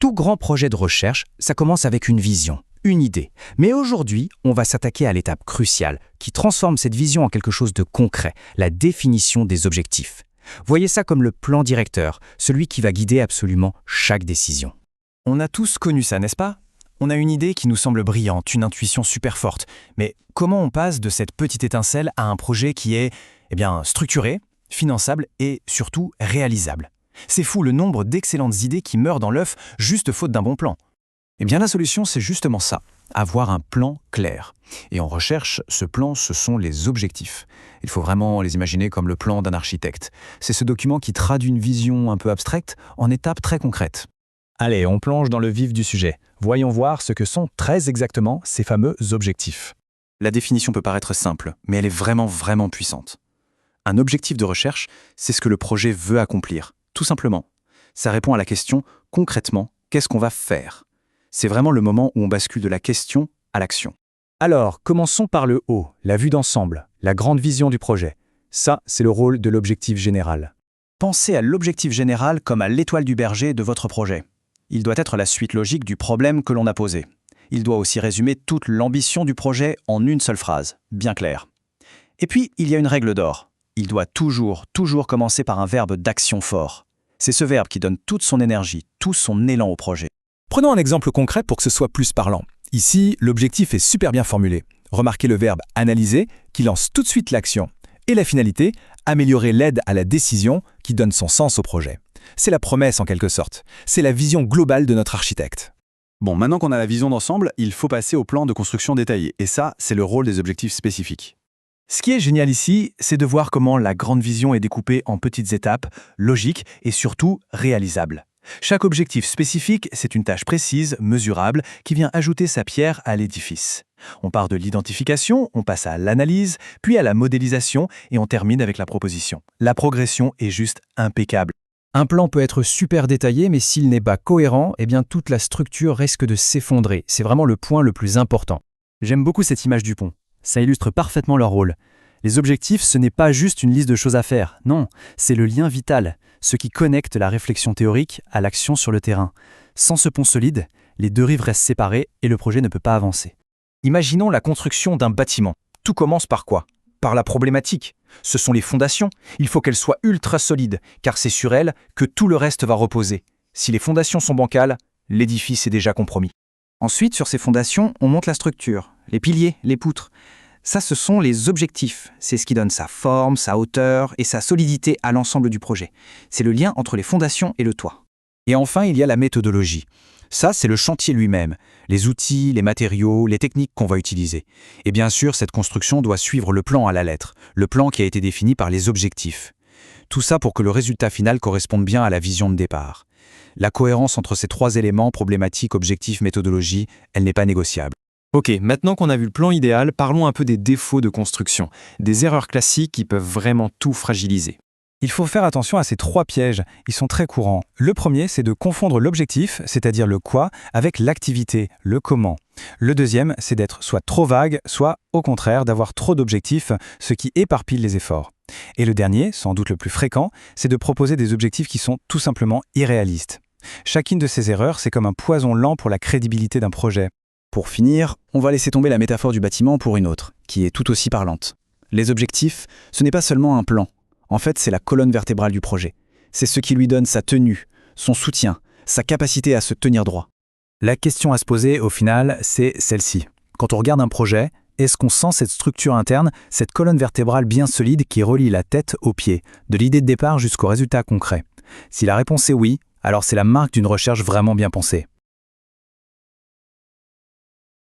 Tout grand projet de recherche, ça commence avec une vision, une idée. Mais aujourd'hui, on va s'attaquer à l'étape cruciale qui transforme cette vision en quelque chose de concret, la définition des objectifs. Voyez ça comme le plan directeur, celui qui va guider absolument chaque décision. On a tous connu ça, n'est-ce pas? On a une idée qui nous semble brillante, une intuition super forte. Mais comment on passe de cette petite étincelle à un projet qui est, structuré, finançable et surtout réalisable? C'est fou le nombre d'excellentes idées qui meurent dans l'œuf juste faute d'un bon plan. Eh bien la solution, c'est justement ça, avoir un plan clair. Et en recherche, ce plan, ce sont les objectifs. Il faut vraiment les imaginer comme le plan d'un architecte. C'est ce document qui traduit une vision un peu abstraite en étapes très concrètes. Allez, on plonge dans le vif du sujet. Voyons voir ce que sont très exactement ces fameux objectifs. La définition peut paraître simple, mais elle est vraiment puissante. Un objectif de recherche, c'est ce que le projet veut accomplir, tout simplement. Ça répond à la question, concrètement, qu'est-ce qu'on va faire? C'est vraiment le moment où on bascule de la question à l'action. Alors, commençons par le haut, la vue d'ensemble, la grande vision du projet. Ça, c'est le rôle de l'objectif général. Pensez à l'objectif général comme à l'étoile du berger de votre projet. Il doit être la suite logique du problème que l'on a posé. Il doit aussi résumer toute l'ambition du projet en une seule phrase, bien claire. Et puis, il y a une règle d'or. Il doit toujours commencer par un verbe d'action fort. C'est ce verbe qui donne toute son énergie, tout son élan au projet. Prenons un exemple concret pour que ce soit plus parlant. Ici, l'objectif est super bien formulé. Remarquez le verbe « analyser » qui lance tout de suite l'action. Et la finalité, améliorer l'aide à la décision qui donne son sens au projet. C'est la promesse en quelque sorte. C'est la vision globale de notre architecte. Bon, maintenant qu'on a la vision d'ensemble, il faut passer au plan de construction détaillé. Et ça, c'est le rôle des objectifs spécifiques. Ce qui est génial ici, c'est de voir comment la grande vision est découpée en petites étapes, logiques et surtout réalisables. Chaque objectif spécifique, c'est une tâche précise, mesurable, qui vient ajouter sa pierre à l'édifice. On part de l'identification, on passe à l'analyse, puis à la modélisation et on termine avec la proposition. La progression est juste impeccable. Un plan peut être super détaillé, mais s'il n'est pas cohérent, toute la structure risque de s'effondrer. C'est vraiment le point le plus important. J'aime beaucoup cette image du pont. Ça illustre parfaitement leur rôle. Les objectifs, ce n'est pas juste une liste de choses à faire. Non, c'est le lien vital, ce qui connecte la réflexion théorique à l'action sur le terrain. Sans ce pont solide, les deux rives restent séparées et le projet ne peut pas avancer. Imaginons la construction d'un bâtiment. Tout commence par quoi? Par la problématique. Ce sont les fondations. Il faut qu'elles soient ultra solides, car c'est sur elles que tout le reste va reposer. Si les fondations sont bancales, l'édifice est déjà compromis. Ensuite, sur ces fondations, on monte la structure, les piliers, les poutres. Ça, ce sont les objectifs. C'est ce qui donne sa forme, sa hauteur et sa solidité à l'ensemble du projet. C'est le lien entre les fondations et le toit. Et enfin, il y a la méthodologie. Ça, c'est le chantier lui-même, les outils, les matériaux, les techniques qu'on va utiliser. Et bien sûr, cette construction doit suivre le plan à la lettre, le plan qui a été défini par les objectifs. Tout ça pour que le résultat final corresponde bien à la vision de départ. La cohérence entre ces trois éléments, problématique, objectif, méthodologie, elle n'est pas négociable. Ok, maintenant qu'on a vu le plan idéal, parlons un peu des défauts de construction, des erreurs classiques qui peuvent vraiment tout fragiliser. Il faut faire attention à ces trois pièges, ils sont très courants. Le premier, c'est de confondre l'objectif, c'est-à-dire le quoi, avec l'activité, le comment. Le deuxième, c'est d'être soit trop vague, soit au contraire d'avoir trop d'objectifs, ce qui éparpille les efforts. Et le dernier, sans doute le plus fréquent, c'est de proposer des objectifs qui sont tout simplement irréalistes. Chacune de ces erreurs, c'est comme un poison lent pour la crédibilité d'un projet. Pour finir, on va laisser tomber la métaphore du bâtiment pour une autre, qui est tout aussi parlante. Les objectifs, ce n'est pas seulement un plan. En fait, c'est la colonne vertébrale du projet. C'est ce qui lui donne sa tenue, son soutien, sa capacité à se tenir droit. La question à se poser, au final, c'est celle-ci. Quand on regarde un projet, est-ce qu'on sent cette structure interne, cette colonne vertébrale bien solide qui relie la tête aux pieds, de l'idée de départ jusqu'au résultat concret? Si la réponse est oui, alors c'est la marque d'une recherche vraiment bien pensée.